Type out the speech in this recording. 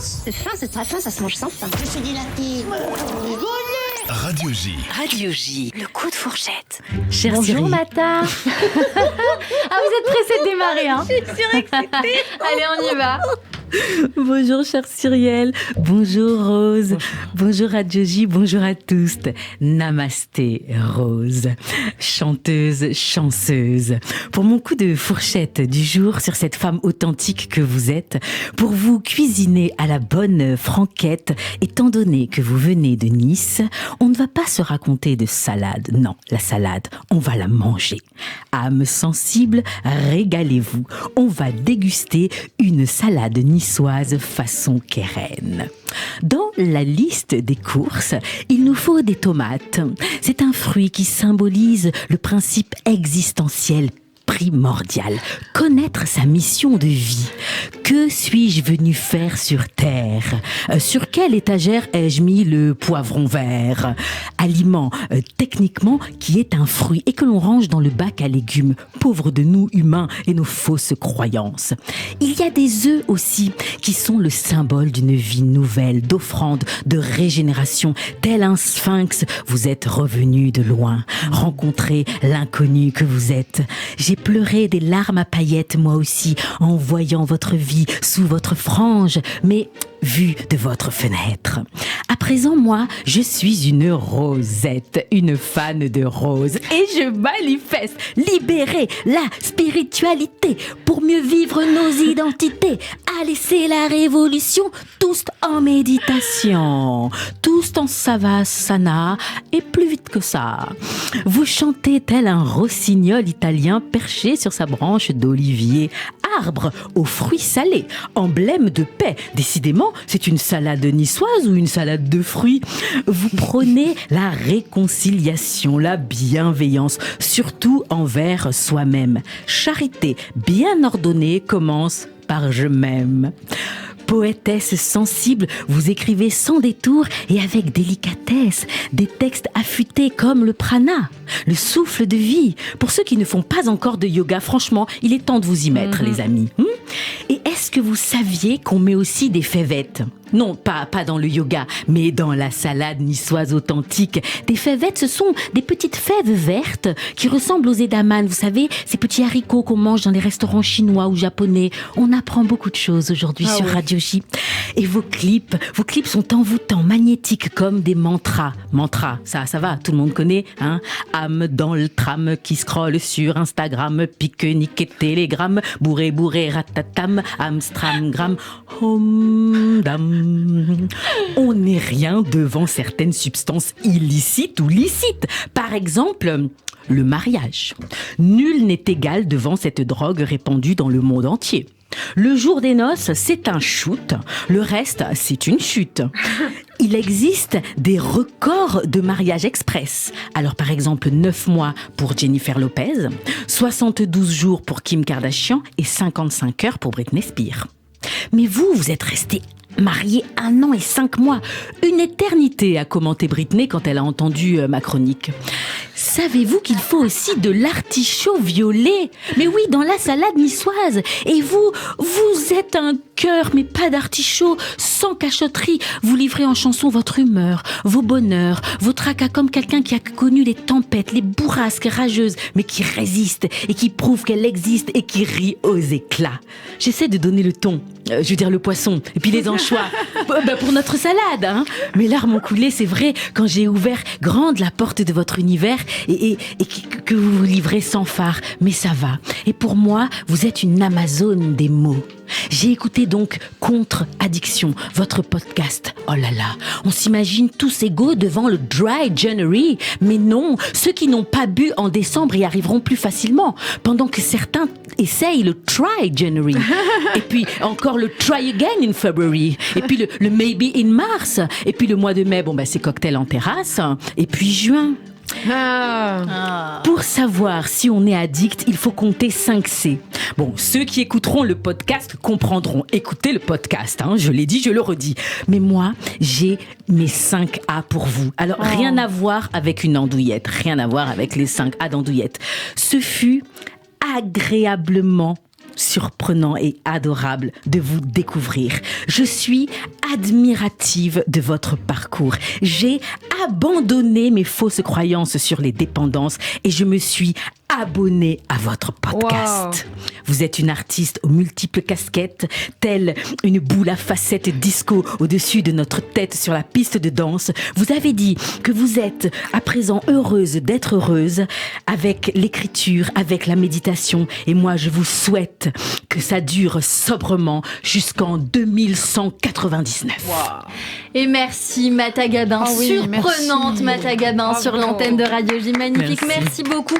C'est fin, c'est très fin, ça se mange sans fin. Je suis dilatée. Radio J. Radio J, le coup de fourchette. Chère Bonjour Cyril. Mata. Ah, vous êtes pressée de démarrer, hein? Je suis surexcitée. Allez, on y va. Bonjour chère Cyrielle, bonjour Rose, bonjour Radio J, bonjour à tous. Namasté Rose, chanteuse, chanceuse. Pour mon coup de fourchette du jour sur cette femme authentique que vous êtes, pour vous cuisiner à la bonne franquette, étant donné que vous venez de Nice, on ne va pas se raconter de salade. Non, la salade, on va la manger. Âme sensible, régalez-vous. On va déguster une salade niçoise façon Keren. Dans la liste des courses, il nous faut des tomates. C'est un fruit qui symbolise le principe existentiel primordial, connaître sa mission de vie. Que suis-je venu faire sur Terre? Sur quelle étagère ai-je mis le poivron vert? Aliment, techniquement, qui est un fruit et que l'on range dans le bac à légumes. Pauvres de nous humains et nos fausses croyances. Il y a des œufs aussi, qui sont le symbole d'une vie nouvelle, d'offrande, de régénération. Tel un sphinx, vous êtes revenu de loin, rencontré l'inconnu que vous êtes. J'ai pleuré des larmes à paillettes, moi aussi, en voyant votre vie sous votre frange, mais vue de votre fenêtre. À présent, moi, je suis une Rosette, une fan de rose, et je manifeste libérer la spiritualité pour mieux vivre nos identités, à laisser la révolution, tous en méditation, tous en savasana, et plus vite que ça. Vous chantez tel un rossignol italien perché sur sa branche d'olivier, arbre aux fruits salés, emblème de paix. Décidément, c'est une salade niçoise ou une salade de fruits. Vous prônez la réconciliation, la bienveillance, surtout envers soi-même. Charité bien ordonnée commence par je m'aime. Poétesse sensible, vous écrivez sans détour et avec délicatesse des textes affûtés comme le prana, le souffle de vie. Pour ceux qui ne font pas encore de yoga, franchement, il est temps de vous y mettre, les amis. Et est-ce que vous saviez qu'on met aussi des fèvettes ? Non, pas dans le yoga, mais dans la salade niçoise authentique. Des fèvettes, ce sont des petites fèves vertes qui ressemblent aux edamame. Vous savez, ces petits haricots qu'on mange dans les restaurants chinois ou japonais. On apprend beaucoup de choses aujourd'hui sur Radio J. Et vos clips sont envoûtants, magnétiques comme des mantras. Mantras, ça va, tout le monde connaît, hein. Âme dans le tram qui scrolle sur Instagram, pique-nique et télégramme, bourré, ratatam, Amstramgram, hom, dam. On n'est rien devant certaines substances illicites ou licites. Par exemple, le mariage. Nul n'est égal devant cette drogue répandue dans le monde entier. Le jour des noces, c'est un shoot. Le reste, c'est une chute. Il existe des records de mariage express. Alors, par exemple, 9 mois pour Jennifer Lopez, 72 jours pour Kim Kardashian et 55 heures pour Britney Spears. Mais vous êtes resté marié 1 an et 5 mois. Une éternité, a commenté Britney quand elle a entendu ma chronique. Savez-vous qu'il faut aussi de l'artichaut violet? Mais oui, dans la salade niçoise. Et vous êtes un cœur, mais pas d'artichaut, sans cachotterie. Vous livrez en chanson votre humeur, vos bonheurs, vos tracas comme quelqu'un qui a connu les tempêtes, les bourrasques rageuses, mais qui résiste et qui prouve qu'elle existe et qui rit aux éclats. J'essaie de donner le ton, je veux dire le poisson, et puis les anchois, pour notre salade, hein. Mes larmes ont coulé, c'est vrai, quand j'ai ouvert grande la porte de votre univers et que vous vous livrez sans phare, mais ça va. Et pour moi, vous êtes une Amazone des mots. J'ai écouté donc Contre-Addiction, votre podcast. Oh là là, on s'imagine tous égaux devant le Dry January. Mais non, ceux qui n'ont pas bu en décembre y arriveront plus facilement, pendant que certains essayent le Try January. Et puis encore le Try Again in February. Et puis le Maybe in Mars. Et puis le mois de mai, c'est cocktail en terrasse. Et puis juin. Pour savoir si on est addict, il faut compter 5 C. Ceux qui écouteront le podcast comprendront. Écoutez le podcast, hein, je l'ai dit, je le redis. Mais moi, j'ai mes 5 A pour vous. Alors, rien à voir avec une andouillette, rien à voir avec les 5 A d'andouillette. Ce fut agréablement surprenant et adorable de vous découvrir. Je suis admirative de votre parcours. J'ai abandonné mes fausses croyances sur les dépendances et je me suis abonnée à votre podcast. Wow. Vous êtes une artiste aux multiples casquettes, telle une boule à facettes disco au-dessus de notre tête sur la piste de danse. Vous avez dit que vous êtes à présent heureuse d'être heureuse avec l'écriture, avec la méditation. Et moi, je vous souhaite que ça dure sobrement jusqu'en 2199. Wow. Et merci Mata Gabin, surprenante Mata Gabin sur l'antenne de Radio J. Magnifique, merci beaucoup.